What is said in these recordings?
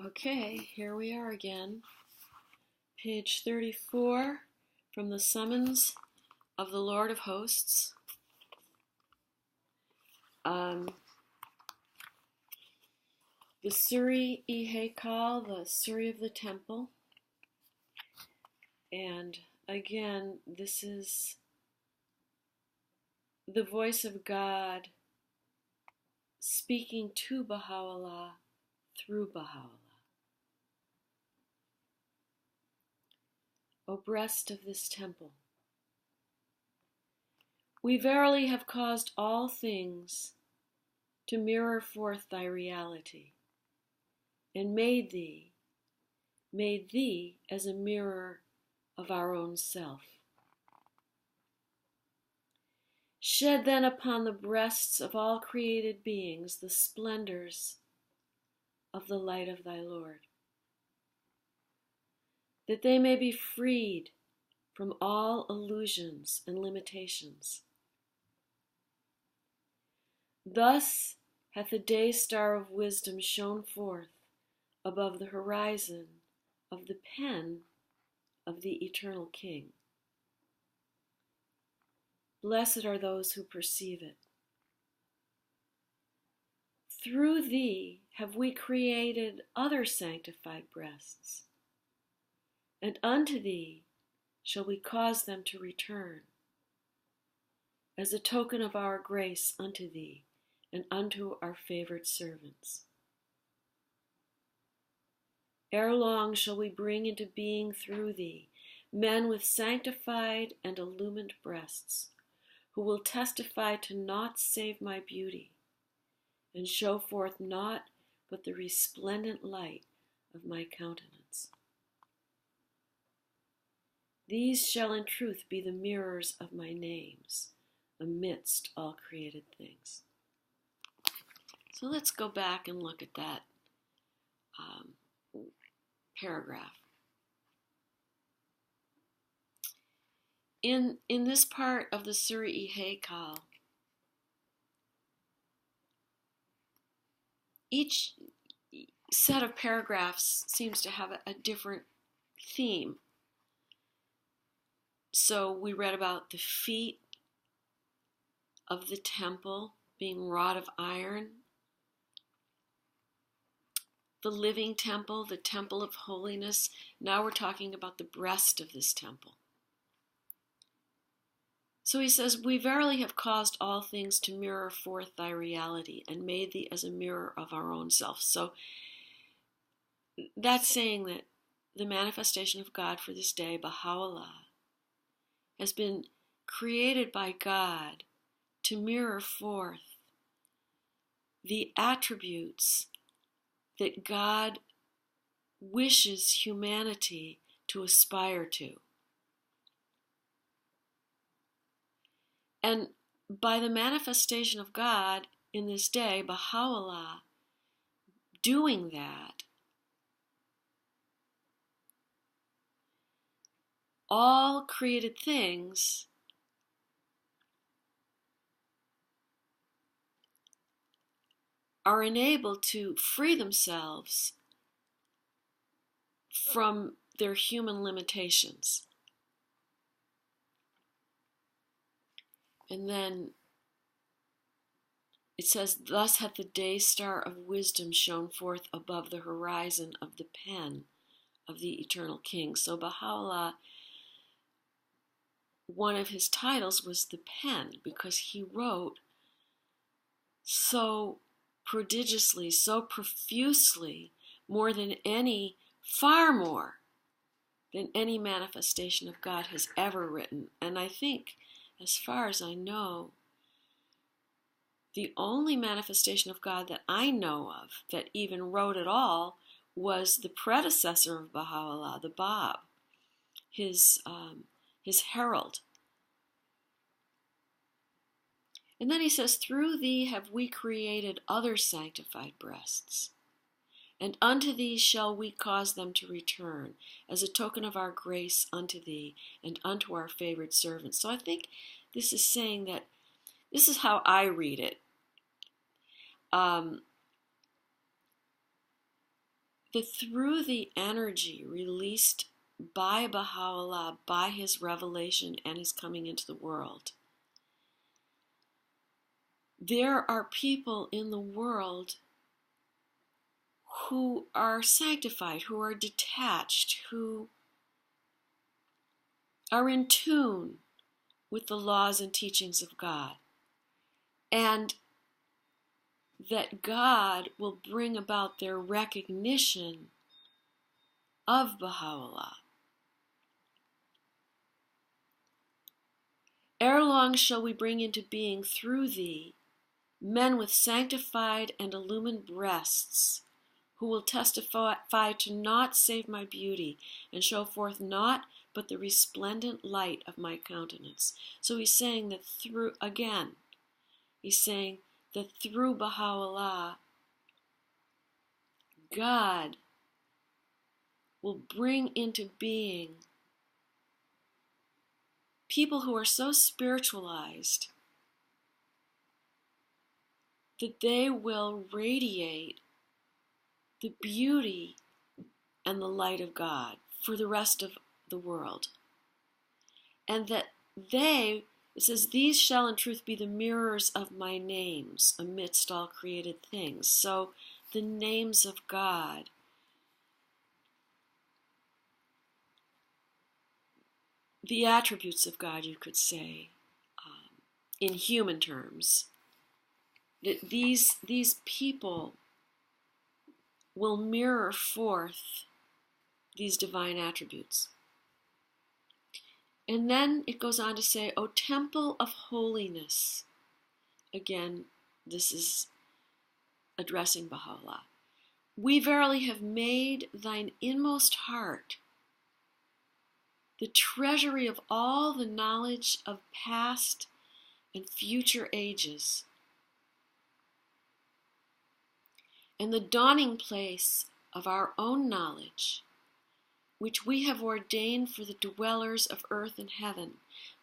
Okay, here we are again. Page 34 from the Summons of the Lord of Hosts. The Suriy-i-Haykal, the Suri of the Temple. And again, this is the voice of God speaking to Bahá'u'lláh through Bahá'u'lláh. O breast of this temple, we verily have caused all things to mirror forth thy reality, and made thee as a mirror of our own self. Shed then upon the breasts of all created beings the splendors of the light of thy Lord, that they may be freed from all illusions and limitations. Thus hath the day star of wisdom shone forth above the horizon of the pen of the eternal King. Blessed are those who perceive it. Through thee have we created other sanctified breasts, and unto thee shall we cause them to return, as a token of our grace unto thee and unto our favored servants. Ere long shall we bring into being through thee men with sanctified and illumined breasts, who will testify to naught save my beauty, and show forth naught but the resplendent light of my countenance. These shall in truth be the mirrors of my names amidst all created things. So let's go back and look at that paragraph. In this part of the Suriy-i-Haykal, each set of paragraphs seems to have a different theme. So we read about the feet of the temple being wrought of iron, the living temple, the temple of holiness. Now we're talking about the breast of this temple. So he says, we verily have caused all things to mirror forth thy reality, and made thee as a mirror of our own self. So that's saying that the manifestation of God for this day, Bahá'u'lláh, has been created by God to mirror forth the attributes that God wishes humanity to aspire to. And by the manifestation of God in this day, Bahá'u'lláh doing that, all created things are enabled to free themselves from their human limitations. And then it says, thus hath the day star of wisdom shone forth above the horizon of the pen of the eternal King. So Bahá'u'lláh, one of his titles was the pen, because he wrote so prodigiously, so profusely, far more than any manifestation of God has ever written. And I think, as far as I know, the only manifestation of God that I know of that even wrote at all was the predecessor of Bahá'u'lláh, the Bab, his herald. And then he says, through thee have we created other sanctified breasts, and unto thee shall we cause them to return, as a token of our grace unto thee and unto our favored servants. So I think this is saying that, this is how I read it, that through the energy released by Bahá'u'lláh, by his revelation and his coming into the world, there are people in the world who are sanctified, who are detached, who are in tune with the laws and teachings of God. And that God will bring about their recognition of Bahá'u'lláh. Ere long shall we bring into being through thee men with sanctified and illumined breasts, who will testify to naught save my beauty, and show forth naught but the resplendent light of my countenance. So he's saying that through Bahá'u'lláh, God will bring into being people who are so spiritualized that they will radiate the beauty and the light of God for the rest of the world. And that it says, these shall in truth be the mirrors of my names amidst all created things. So the names of God, the attributes of God, you could say, in human terms, that these people will mirror forth these divine attributes. And then it goes on to say, O temple of holiness. Again, this is addressing Bahá'u'lláh. We verily have made thine inmost heart the treasury of all the knowledge of past and future ages, and the dawning place of our own knowledge, which we have ordained for the dwellers of earth and heaven,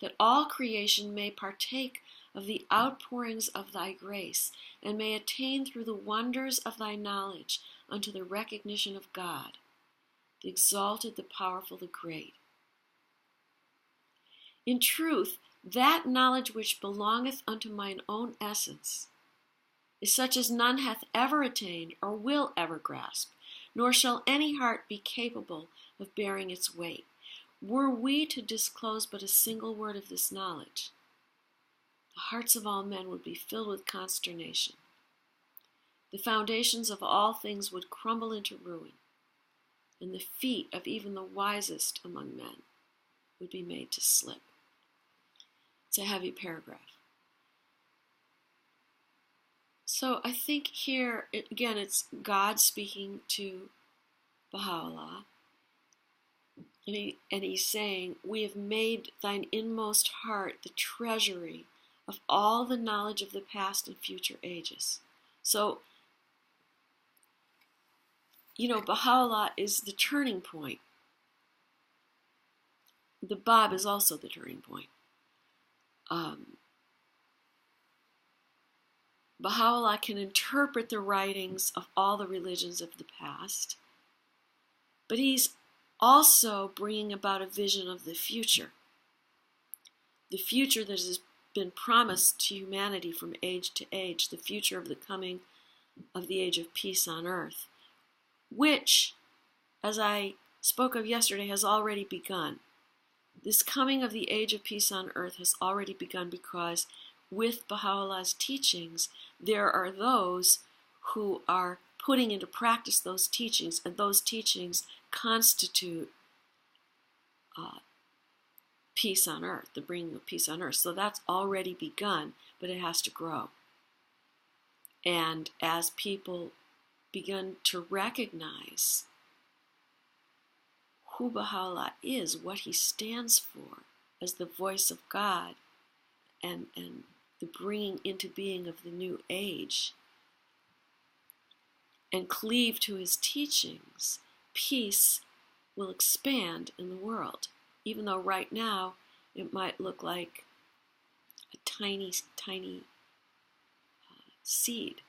that all creation may partake of the outpourings of thy grace, and may attain through the wonders of thy knowledge unto the recognition of God, the exalted, the powerful, the great. In truth, that knowledge which belongeth unto mine own essence is such as none hath ever attained or will ever grasp, nor shall any heart be capable of bearing its weight. Were we to disclose but a single word of this knowledge, the hearts of all men would be filled with consternation. The foundations of all things would crumble into ruin, and the feet of even the wisest among men would be made to slip. It's a heavy paragraph. So I think here, again, it's God speaking to Bahá'u'lláh. And he's saying, we have made thine inmost heart the treasury of all the knowledge of the past and future ages. So, Bahá'u'lláh is the turning point. The Bab is also the turning point. Bahá'u'lláh can interpret the writings of all the religions of the past, but he's also bringing about a vision of the future that has been promised to humanity from age to age, the future of the coming of the age of peace on earth, which, as I spoke of yesterday, has already begun. This coming of the age of peace on earth has already begun because with Baha'u'llah's teachings, there are those who are putting into practice those teachings, and those teachings constitute peace on earth, the bringing of peace on earth. So that's already begun, but it has to grow. And as people begin to recognize who Baha'u'lláh is, what he stands for as the voice of God, and the bringing into being of the new age, and cleave to his teachings, peace will expand in the world, even though right now it might look like a tiny, tiny seed.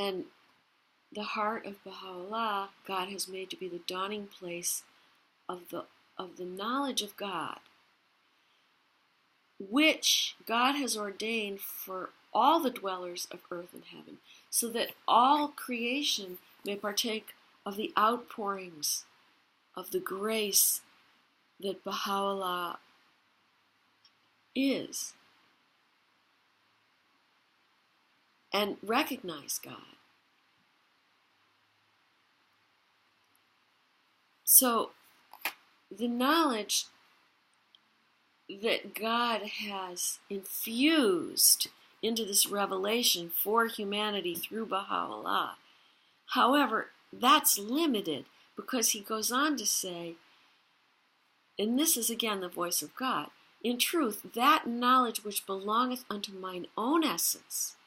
And the heart of Bahá'u'lláh, God has made to be the dawning place of the knowledge of God, which God has ordained for all the dwellers of earth and heaven, so that all creation may partake of the outpourings of the grace that Bahá'u'lláh is, and recognize God. So the knowledge that God has infused into this revelation for humanity through Bahá'u'lláh, however, that's limited, because he goes on to say, and this is again the voice of God, in truth, that knowledge which belongeth unto mine own essence,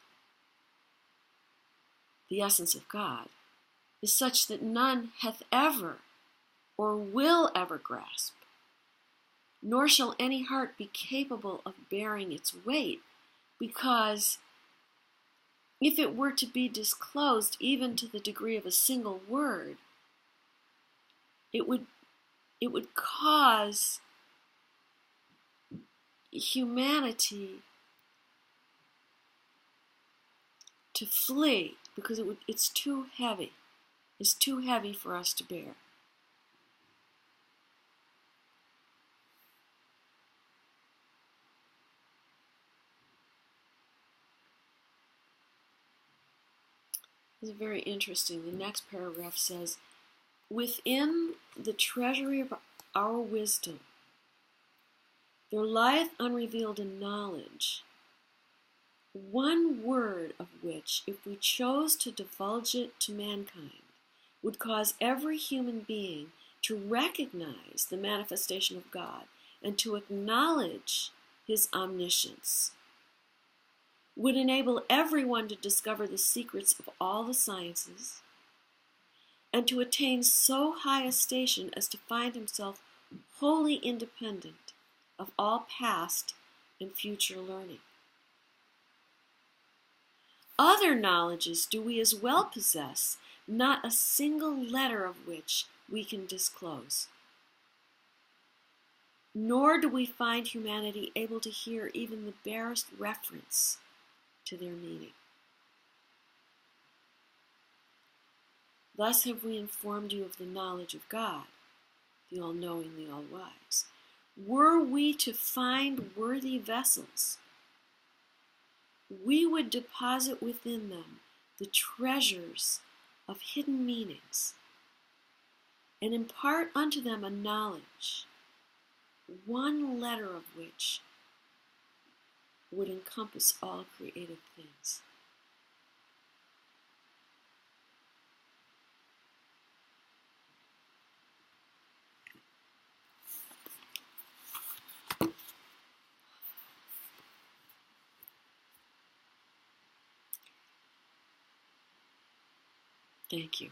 the essence of God, is such that none hath ever or will ever grasp, nor shall any heart be capable of bearing its weight, because if it were to be disclosed even to the degree of a single word, it would cause humanity to flee, because it's too heavy. It's too heavy for us to bear. It's very interesting. The next paragraph says, within the treasury of our wisdom, there lieth unrevealed a knowledge, one word of which, if we chose to divulge it to mankind, would cause every human being to recognize the manifestation of God and to acknowledge his omniscience, would enable everyone to discover the secrets of all the sciences, and to attain so high a station as to find himself wholly independent of all past and future learning. Other knowledges do we as well possess, not a single letter of which we can disclose. Nor do we find humanity able to hear even the barest reference to their meaning. Thus have we informed you of the knowledge of God, the all-knowing, the all-wise. Were we to find worthy vessels, we would deposit within them the treasures of hidden meanings, and impart unto them a knowledge, one letter of which would encompass all created things. Thank you.